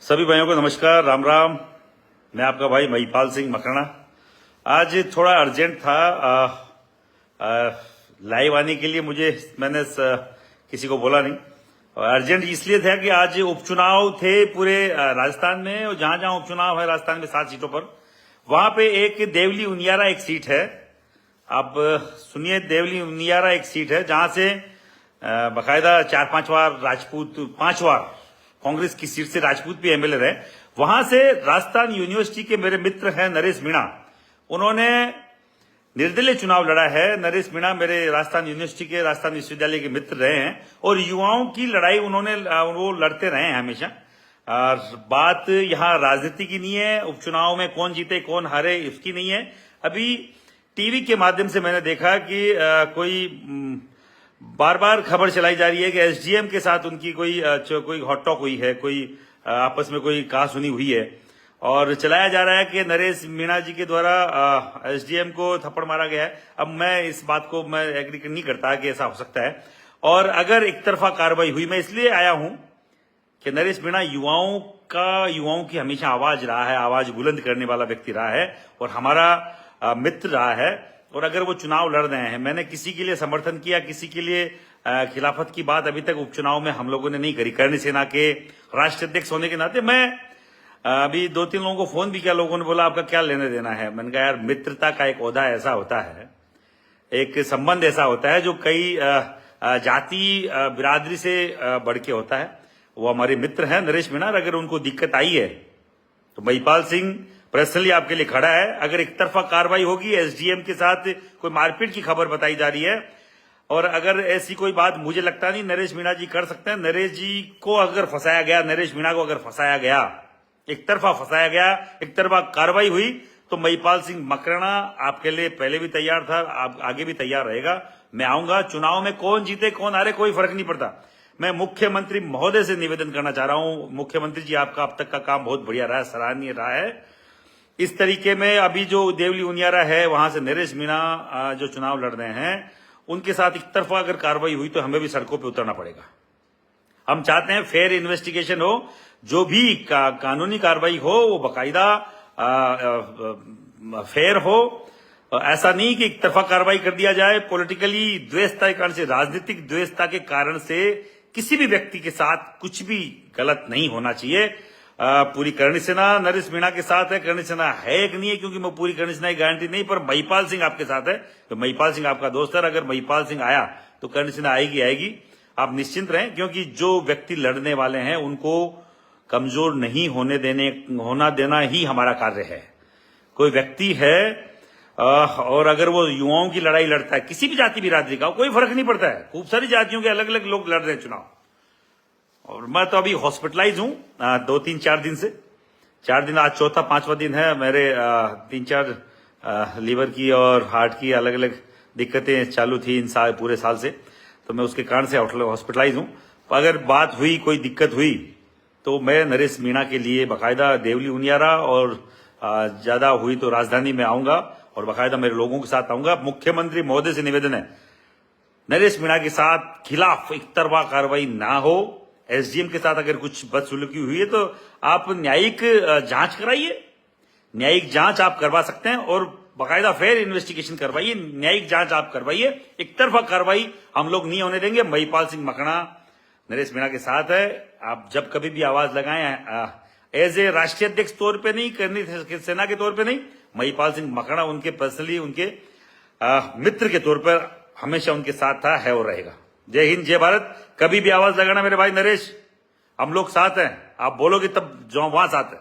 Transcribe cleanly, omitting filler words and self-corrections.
सभी भाइयों को नमस्कार, राम राम। मैं आपका भाई महिपाल सिंह मकराना। आज थोड़ा अर्जेंट था लाइव आने के लिए। मैंने किसी को बोला नहीं। और अर्जेंट इसलिए था कि आज उपचुनाव थे पूरे राजस्थान में, और जहां जहां उपचुनाव है राजस्थान में 7 सीटों पर, वहां पे एक देवली उनियारा एक सीट है। आप सुनिए, देवली उनियारा एक सीट है जहां से बाकायदा 4-5 बार राजपूत, 5 बार कांग्रेस की सीट से राजपूत भी एमएलए रहे। वहां से राजस्थान यूनिवर्सिटी के मेरे मित्र हैं नरेश मीणा, उन्होंने निर्दलीय चुनाव लड़ा है। नरेश मीणा मेरे राजस्थान यूनिवर्सिटी के, राजस्थान विश्वविद्यालय के मित्र रहे हैं, और युवाओं की लड़ाई वो लड़ते रहे हैं हमेशा। बात यहाँ राजनीति की नहीं है, उपचुनाव में कौन जीते कौन हारे इसकी नहीं है। अभी टीवी के माध्यम से मैंने देखा कि कोई बार बार खबर चलाई जा रही है कि एसडीएम के साथ उनकी कोई हॉट टॉक हुई है, कोई आपस में कोई कहासुनी हुई है, और चलाया जा रहा है कि नरेश मीणा जी के द्वारा एसडीएम को थप्पड़ मारा गया है। अब मैं इस बात को मैं एग्री नहीं करता कि ऐसा हो सकता है। और अगर एक तरफा कार्रवाई हुई, मैं इसलिए आया हूं कि नरेश मीणा युवाओं की हमेशा आवाज रहा है, आवाज बुलंद करने वाला व्यक्ति रहा है, और हमारा मित्र रहा है। और अगर वो चुनाव लड़ रहे हैं, मैंने किसी के लिए समर्थन किया, किसी के लिए खिलाफत की बात अभी तक उपचुनाव में हम लोगों ने नहीं करी। कर्ण सेना के राष्ट्रीय अध्यक्ष होने के नाते मैं अभी 2-3 लोगों को फोन भी किया। लोगों ने बोला आपका क्या लेने देना है। मैंने कहा यार, मित्रता का एक ओहदा ऐसा होता है, एक संबंध ऐसा होता है जो कई जाति बिरादरी से बढ़ के होता है। वो हमारे मित्र हैं नरेश मीणा। अगर उनको दिक्कत आई है तो महिपाल सिंह पर्सनली आपके लिए खड़ा है। अगर एक तरफा कार्रवाई होगी, एसडीएम के साथ कोई मारपीट की खबर बताई जा रही है, और अगर ऐसी कोई बात मुझे लगता नहीं नरेश मीणा जी कर सकते हैं। नरेश जी को अगर फंसाया गया, नरेश मीणा को अगर फंसाया गया, एक तरफा फंसाया गया, एक तरफा कार्रवाई हुई, तो महिपाल सिंह मकराना आपके लिए पहले भी तैयार था, आप आगे भी तैयार रहेगा। मैं आऊंगा। चुनाव में कौन जीते कौन हारे कोई फर्क नहीं पड़ता। मैं मुख्यमंत्री महोदय से निवेदन करना चाह रहा हूं, मुख्यमंत्री जी आपका अब तक का काम बहुत बढ़िया रहा है, सराहनीय रहा है। इस तरीके में अभी जो देवली उनियारा है, वहां से नरेश मीणा जो चुनाव लड़ रहे हैं, उनके साथ एक तरफा अगर कार्रवाई हुई तो हमें भी सड़कों पे उतरना पड़ेगा। हम चाहते हैं फेयर इन्वेस्टिगेशन हो, जो भी कानूनी कार्रवाई हो वो बाकायदा फेयर हो। ऐसा नहीं कि एक तरफा कार्रवाई कर दिया जाए। पॉलिटिकली द्वेषता के कारण से, राजनीतिक द्वेषता के कारण से किसी भी व्यक्ति के साथ कुछ भी गलत नहीं होना चाहिए। पूरी कर्ण सेना नरेश मीणा के साथ है। कर्ण सेना है कि नहीं है, क्योंकि मैं पूरी कर्ण सेना की गारंटी नहीं, पर महिपाल सिंह आपके साथ है। तो महिपाल सिंह आपका दोस्त है। अगर महिपाल सिंह आया तो कर्ण सेना आएगी। आप निश्चिंत रहें, क्योंकि जो व्यक्ति लड़ने वाले हैं उनको कमजोर नहीं होना देना ही हमारा कार्य है। कोई व्यक्ति है और अगर वो युवाओं की लड़ाई लड़ता है, किसी भी जाति बिरादरी का, कोई फर्क नहीं पड़ता है। खूब सारी जातियों के अलग अलग लोग लड़ रहे हैं चुनाव। और मैं तो अभी हॉस्पिटलाइज हूं 2-3-4 दिन से। 4 दिन, आज चौथा 5वां दिन है। मेरे 3-4 लीवर की और हार्ट की अलग अलग दिक्कतें चालू थी पूरे साल से, तो मैं उसके कारण से हॉस्पिटलाइज हूं। अगर बात हुई, कोई दिक्कत हुई, तो मैं नरेश मीणा के लिए बाकायदा देवली उनियारा, और ज्यादा हुई तो राजधानी में आऊंगा और बाकायदा मेरे लोगों के साथ आऊंगा। मुख्यमंत्री महोदय से निवेदन है, नरेश मीणा के साथ खिलाफ एक तरफा कार्रवाई ना हो। एसडीएम के साथ अगर कुछ बदसलूकी हुई है तो आप न्यायिक जांच कराइए। न्यायिक जांच आप करवा सकते हैं, और बाकायदा फेयर इन्वेस्टिगेशन करवाइए, न्यायिक जांच आप करवाइए। एक तरफा कार्रवाई हम लोग नहीं होने देंगे। महिपाल सिंह मकराना नरेश मीणा के साथ है। आप जब कभी भी आवाज लगाएं, एज ए राष्ट्रीय अध्यक्ष तौर पे नहीं, कर्ण सेना के तौर पे नहीं, महिपाल सिंह मकराना उनके पर्सनली, उनके मित्र के तौर पर हमेशा उनके साथ था, है और रहेगा। जय हिंद, जय भारत। कभी भी आवाज लगाना मेरे भाई नरेश, हम लोग साथ हैं। आप बोलोगे तब जो वहां साथ है।